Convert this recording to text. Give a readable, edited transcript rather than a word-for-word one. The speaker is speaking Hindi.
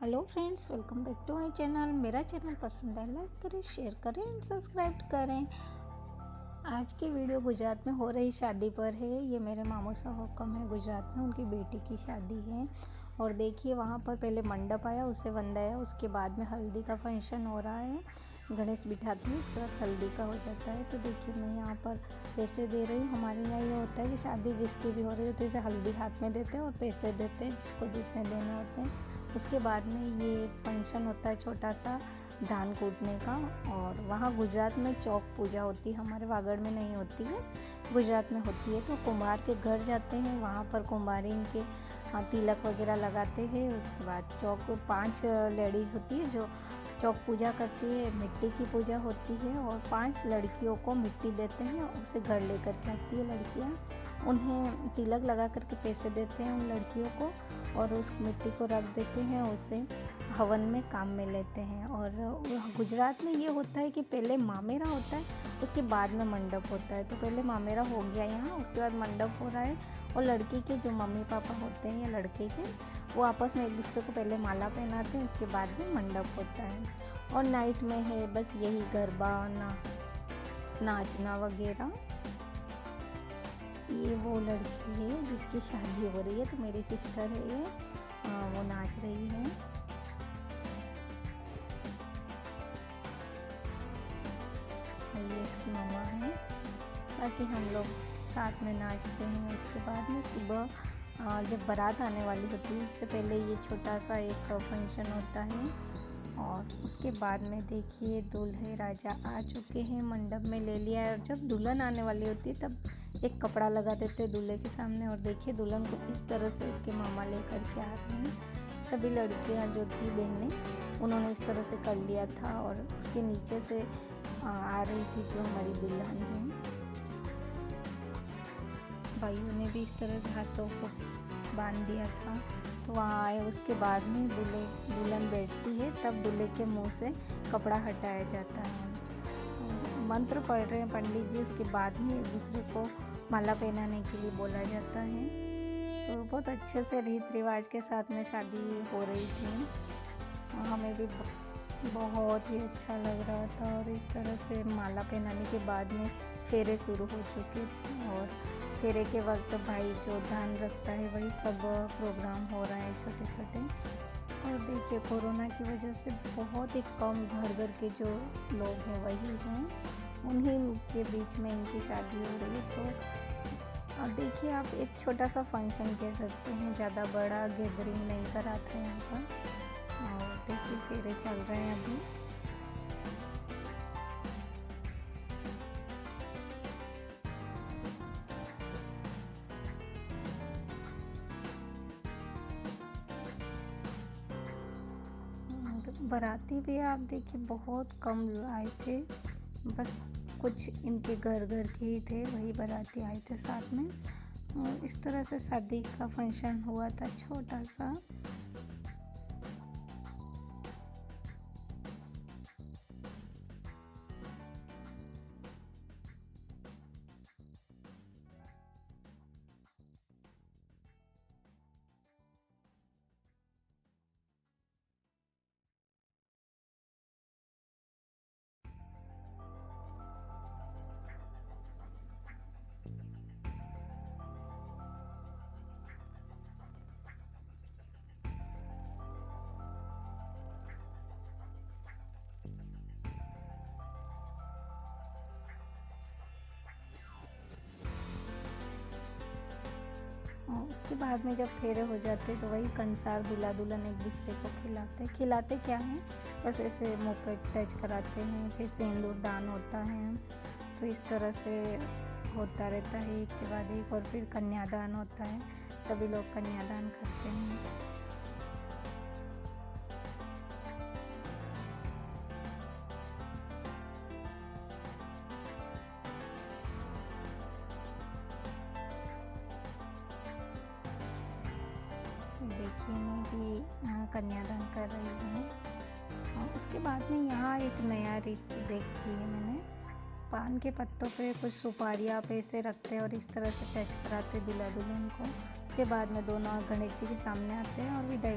Hello friends, welcome back to my channel. मेरा चैनल पसंद है लाइक करें, शेयर करें एंड सब्सक्राइब करें। आज की वीडियो गुजरात में हो रही शादी पर है। ये मेरे मामू सा हुक्म है गुजरात में, उनकी बेटी की शादी है। और देखिए वहाँ पर पहले मंडप आया, उसे वंदाया, उसके बाद में हल्दी का फंक्शन हो रहा है। गणेश बिठाते हैं, उसके बाद हल्दी का हो जाता है। तो देखिए मैं यहाँ पर पैसे दे रही हूँ। हमारे यहाँ ये होता है कि शादी जिसकी भी हो रही होती है, जैसे हल्दी हाथ में देते हैं और पैसे देते हैं जिसको जितने देने होते हैं। उसके बाद में ये फंक्शन होता है छोटा सा धान कूटने का। और वहाँ गुजरात में चौक पूजा होती है, हमारे वागड़ में नहीं होती है, गुजरात में होती है। तो कुम्हार के घर जाते हैं, वहाँ पर कुम्हारिन के तिलक वगैरह लगाते हैं। उसके बाद चौक 5 लेडीज़ होती है जो चौक पूजा करती है, मिट्टी की पूजा होती है। और 5 लड़कियों को मिट्टी देते हैं, उसे घर लेकर के आती है लड़कियाँ। उन्हें तिलक लगा करके पैसे देते हैं उन लड़कियों को, और उस मिट्टी को रख देते हैं, उसे हवन में काम में लेते हैं। और गुजरात में ये होता है कि पहले मामेरा होता है, उसके बाद में मंडप होता है। तो पहले मामेरा हो गया यहाँ, उसके बाद मंडप हो रहा है। और लड़की के जो मम्मी पापा होते हैं या लड़के के, वो आपस में एक दूसरे को पहले माला पहनाते हैं, उसके बाद में मंडप होता है। और नाइट में है बस यही गरबा नाचना वगैरह। ये वो लड़की है जिसकी शादी हो रही है, तो मेरी सिस्टर है ये, वो नाच रही है। ये इसकी मम्मा है। बाकी हम लोग साथ में नाचते हैं। उसके बाद में सुबह जब बारात आने वाली होती है, उससे पहले ये छोटा सा एक फंक्शन होता है। और उसके बाद में देखिए दूल्हे राजा आ चुके हैं, मंडप में ले लिया है। और जब दुल्हन आने वाली होती है तब एक कपड़ा लगा देते हैं दूल्हे के सामने। और देखिए दुल्हन को इस तरह से उसके मामा लेकर के आ रहे हैं। सभी लड़कियां जो थी बहनें, उन्होंने इस तरह से कर लिया था। और उसके नीचे से आ रही थी जो हमारी दुल्हन है। भाइयों ने भी इस तरह से हाथों को बांध दिया था। तो वहाँ आए, उसके बाद में दुल्हन बैठती है, तब दूल्हे के मुंह से कपड़ा हटाया जाता है। मंत्र पढ़ रहे हैं पंडित जी, उसके बाद में एक दूसरे को माला पहनाने के लिए बोला जाता है। तो बहुत अच्छे से रीति रिवाज के साथ में शादी हो रही थी। हमें भी बहुत ही अच्छा लग रहा था। और इस तरह से माला पहनाने के बाद में फेरे शुरू हो चुके थे। और फेरे के वक्त भाई जो धान रखता है, वही सब प्रोग्राम हो रहे हैं छोटे छोटे। और देखिए कोरोना की वजह से बहुत ही कम घर के जो लोग हैं वही हैं, उन्हीं के बीच में इनकी शादी हो रही है। तो देखिए आप एक छोटा सा फंक्शन कह सकते हैं, ज़्यादा बड़ा गैदरिंग नहीं करा था यहाँ पर। और देखिए फेरे चल रहे हैं अभी। बाराती भी आप देखिए बहुत कम आए थे, बस कुछ इनके घर के ही थे, वही बाराती आए थे साथ में। और इस तरह से शादी का फंक्शन हुआ था छोटा सा। और उसके बाद में जब फेरे हो जाते तो वही कंसार दूल्हा दुल्हन एक दूसरे को खिलाते क्या हैं, बस ऐसे मुँह पे टच कराते हैं। फिर सिंदूर दान होता है। तो इस तरह से होता रहता है एक के बाद एक। और फिर कन्यादान होता है, सभी लोग कन्यादान करते हैं। देखिए मैं भी कन्यादान कर रही हूँ। और उसके बाद में यहाँ एक नया रीत देखी है मैंने। पान के पत्तों पे कुछ सुपारियाँ पैसे रखते हैं और इस तरह से टच कराते दूल्हा दुल्हन को। उसके बाद में दोनों गणेश जी के सामने आते हैं और विदाई